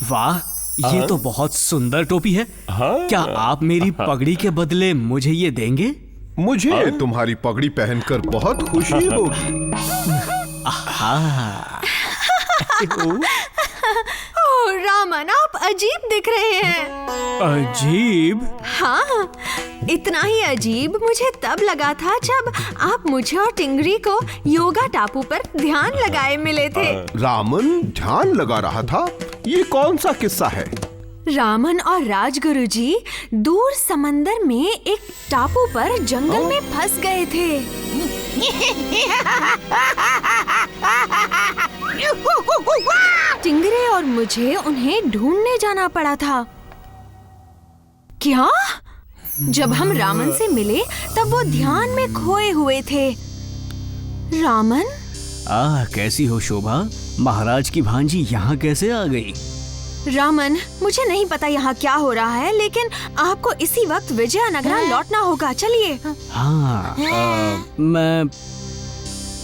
वाह, ये तो बहुत सुंदर टोपी है। क्या आप मेरी पगड़ी के बदले मुझे ये देंगे? मुझे तुम्हारी पगड़ी पहनकर बहुत खुशी होगी। ओह रामन, आप अजीब दिख रहे हैं। अजीब? हाँ, इतना ही अजीब मुझे तब लगा था जब आप मुझे और टिंगरी को योगा टापू पर ध्यान लगाए मिले थे। रामन ध्यान लगा रहा था? ये कौन सा किस्सा है? रामन और राजगुरु जी दूर समंदर में एक टापू पर जंगल में फंस गए थे। टिंगरे और मुझे उन्हें ढूंढने जाना पड़ा था। क्या? जब हम रामन से मिले तब वो ध्यान में खोए हुए थे। रामन? कैसी हो शोभा? महाराज की भांजी यहाँ कैसे आ गई? रामन, मुझे नहीं पता यहाँ क्या हो रहा है, लेकिन आपको इसी वक्त विजयनगरा लौटना होगा। चलिए। हाँ, मैं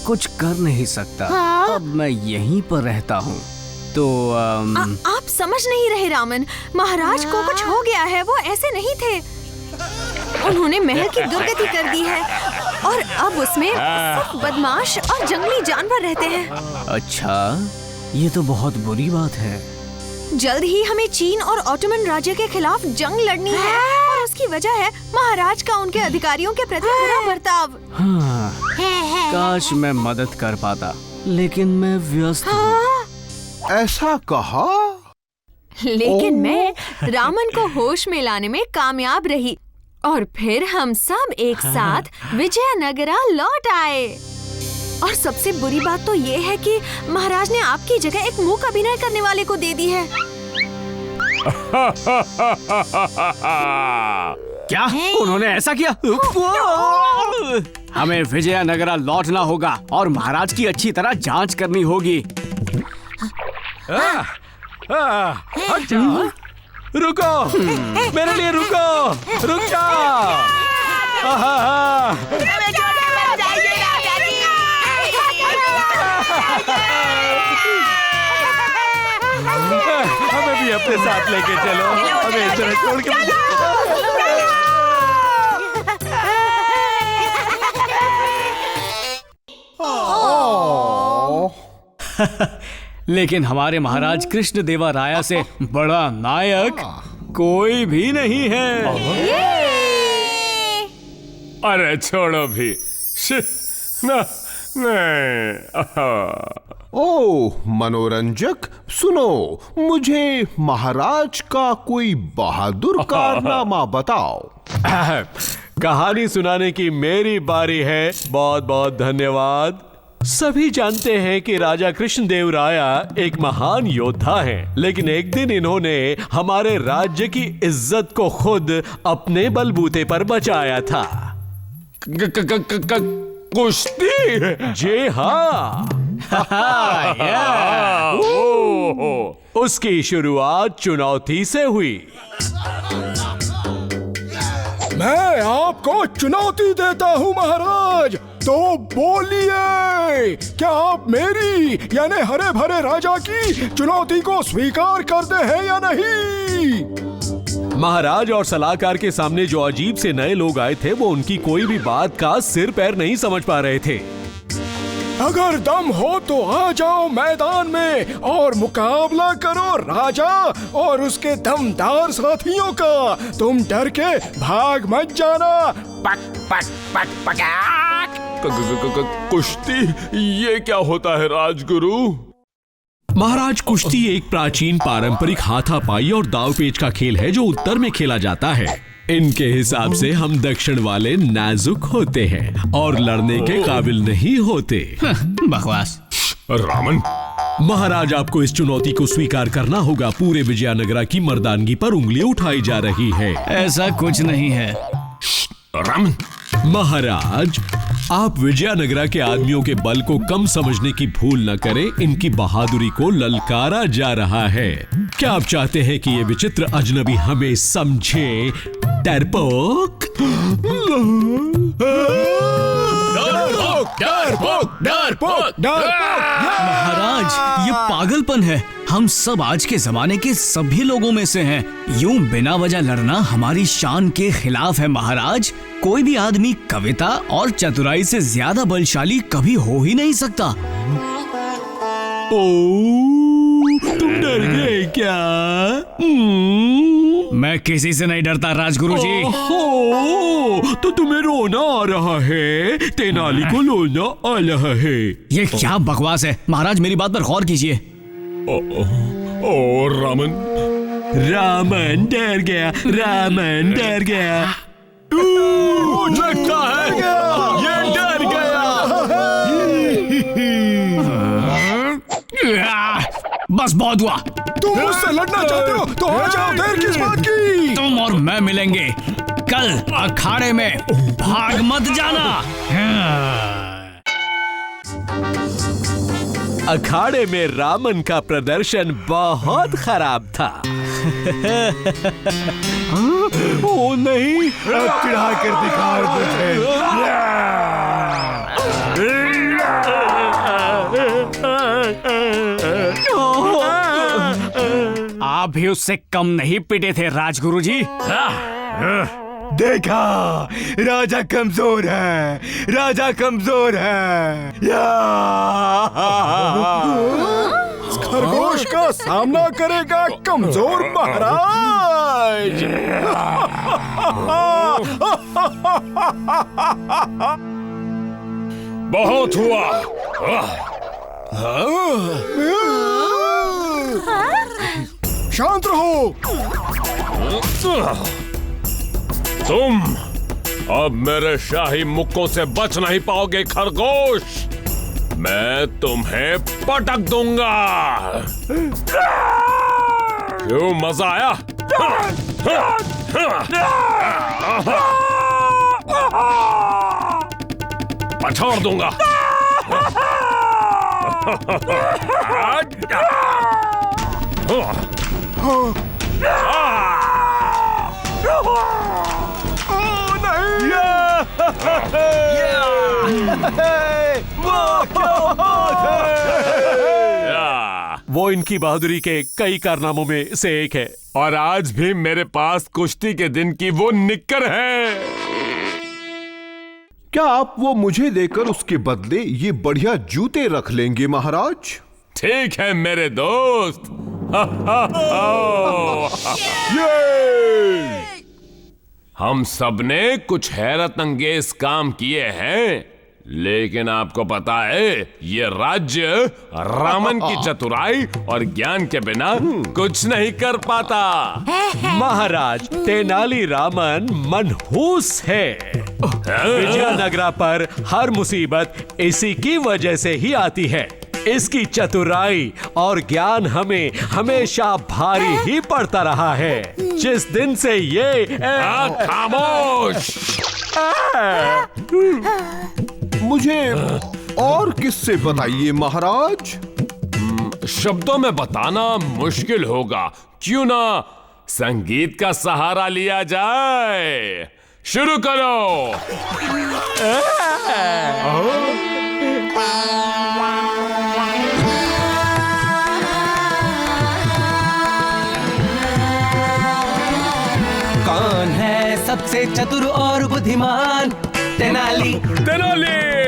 कुछ कर नहीं सकता। अब मैं यहीं पर रहता हूँ। तो आप समझ नहीं रहे रामन, महाराज को कुछ हो गया है। वो ऐसे नहीं थे। उन्होंने महल की दुर्गति कर दी है और अब उसमें सिर्फ बदमाश और जंगली जानवर रहते हैं। अच्छा, ये तो बहुत बुरी बात है। जल्द ही हमें चीन और ऑटोमन राज्य के खिलाफ जंग लड़नी है और उसकी वजह है महाराज का उनके अधिकारियों के प्रति बुरा बर्ताव। हाँ, काश मैं मदद कर पाता, लेकिन मैं व्यस्त हूँ। ऐसा कहा? लेकिन मैं रामन को होश में लाने में कामयाब रही और फिर हम सब एक साथ विजयनगरा लौट आए। और सबसे बुरी बात तो ये है कि महाराज ने आपकी जगह एक मूक अभिनय करने वाले को दे दी है। क्या? उन्होंने ऐसा किया? हमें विजयनगरा लौटना होगा और महाराज की अच्छी तरह जांच करनी होगी। रुको, मेरे लिए रुको, रुक जाओ। हमें भी अपने साथ लेके चलो। हमें इस तरह छोड़ के लेकिन हमारे महाराज कृष्ण देवा राया से बड़ा नायक कोई भी नहीं है। अरे छोड़ो भी। ओह मनोरंजक, सुनो, मुझे महाराज का कोई बहादुर कारनामा बताओ। कहानी सुनाने की मेरी बारी है। बहुत बहुत धन्यवाद। सभी जानते हैं कि राजा कृष्णदेव राया एक महान योद्धा हैं, लेकिन एक दिन इन्होंने हमारे राज्य की इज्जत को खुद अपने बलबूते पर बचाया था। कुश्ती? जी हाँ। उसकी शुरुआत चुनौती से हुई। मैं आपको चुनौती देता हूँ महाराज, तो बोलिए, क्या आप मेरी यानी हरे भरे राजा की चुनौती को स्वीकार करते हैं या नहीं? महाराज और सलाहकार के सामने जो अजीब से नए लोग आए थे, वो उनकी कोई भी बात का सिर पैर नहीं समझ पा रहे थे। अगर दम हो तो आ जाओ मैदान में और मुकाबला करो राजा और उसके दमदार साथियों का। तुम डर के भाग मत जाना। पक पक पक पकाक। कुश्ती? ये क्या होता है राजगुरु? महाराज, कुश्ती एक प्राचीन पारंपरिक हाथापाई और दांवपेच का खेल है जो उत्तर में खेला जाता है। इनके हिसाब से हम दक्षिण वाले नाजुक होते हैं और लड़ने के काबिल नहीं होते। बकवास। रामन, महाराज आपको इस चुनौती को स्वीकार करना होगा। पूरे विजयनगरा की मर्दानगी पर उंगली उठाई जा रही है। ऐसा कुछ नहीं है। रामन, महाराज आप विजयनगरा के आदमियों के बल को कम समझने की भूल न करें। इनकी बहादुरी को ललकारा जा रहा है। क्या आप चाहते हैं कि ये विचित्र अजनबी हमें समझे? डरपोक? डरपोक डरपोक डरपोक। महाराज, ये पागलपन है। हम सब आज के जमाने के सभी लोगों में से हैं। यूं बिना वजह लड़ना हमारी शान के खिलाफ है महाराज। कोई भी आदमी कविता और चतुराई से ज्यादा बलशाली कभी हो ही नहीं सकता। तुम डर गए क्या? मैं किसी से नहीं डरता राजगुरु जी। ओहो, तो तुम्हें रोना आ रहा है, तेनाली को रोना आ रहा है। ये क्या बकवास है महाराज, मेरी बात पर गौर कीजिए। ओ रामन, रामन डर गया, रामन डर गया। लगता है ये डर गया। बस बहुत हुआ। तुम मुझसे लड़ना चाहते हो तो आ जाओ, देर किस बात की? तुम और मैं मिलेंगे कल अखाड़े में, भाग मत जाना। अखाड़े में रामन का प्रदर्शन बहुत खराब था। ओ नहीं, चिढ़ा कर दिखा मुझे। आप भी उससे कम नहीं पिटे थे राजगुरु जी। देखा, राजा कमजोर है, राजा कमजोर है। खरगोश का सामना करेगा कमजोर महाराज। बहुत हुआ। शांत रहो। तुम अब मेरे शाही मुक्कों से बच नहीं पाओगे खरगोश। मैं तुम्हें पटक दूंगा। क्यों, मजा आया? पछाड़ दूंगा। वो इनकी बहादुरी के कई कारनामों में से एक है। और आज भी मेरे पास कुश्ती के दिन की वो निक्कर है। क्या आप वो मुझे देकर उसके बदले ये बढ़िया जूते रख लेंगे महाराज? ठीक है मेरे दोस्त। हम सबने कुछ हैरत अंगेज काम किए हैं, लेकिन आपको पता है ये राज्य रामन की चतुराई और ज्ञान के बिना कुछ नहीं कर पाता। महाराज, तेनाली रामन मनहूस है। विजयनगरा पर हर मुसीबत इसी की वजह से ही आती है। इसकी चतुराई और ज्ञान हमें हमेशा भारी ही पड़ता रहा है। जिस दिन से ये खामोश। मुझे और किससे बताइए महाराज। शब्दों में बताना मुश्किल होगा, क्यों ना संगीत का सहारा लिया जाए। शुरू करो। कौन है सबसे चतुर और बुद्धिमान? तेनाली। तेनाली।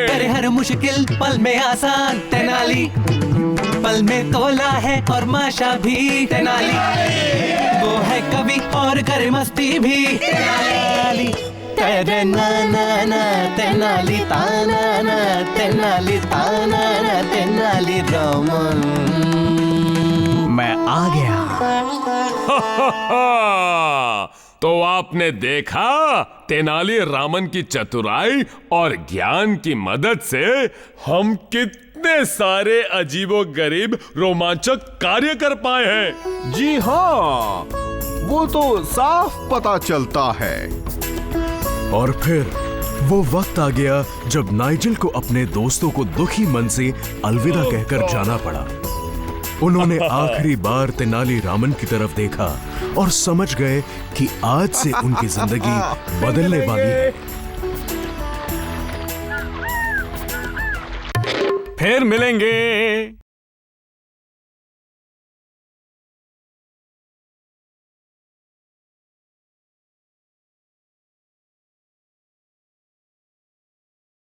करे हर मुश्किल पल में आसान। तेनाली। पल में तोला है और माशा भी। तेनाली। वो है कवि और करे मस्ती भी। तेनाली। तेरे ना ना ना तेनाली ताना ना तेनाली ताना ना तेनाली रामन। मैं आ गया। तो आपने देखा, तेनाली रामन की चतुराई और ज्ञान की मदद से हम कितने सारे अजीबोगरीब रोमांचक कार्य कर पाए हैं। जी हाँ, वो तो साफ पता चलता है। और फिर वो वक्त आ गया जब नाइजेल को अपने दोस्तों को दुखी मन से अलविदा कहकर जाना पड़ा। उन्होंने आखिरी बार तेनाली रामन की तरफ देखा और समझ गए कि आज से उनकी जिंदगी बदलने वाली है। फिर मिलेंगे।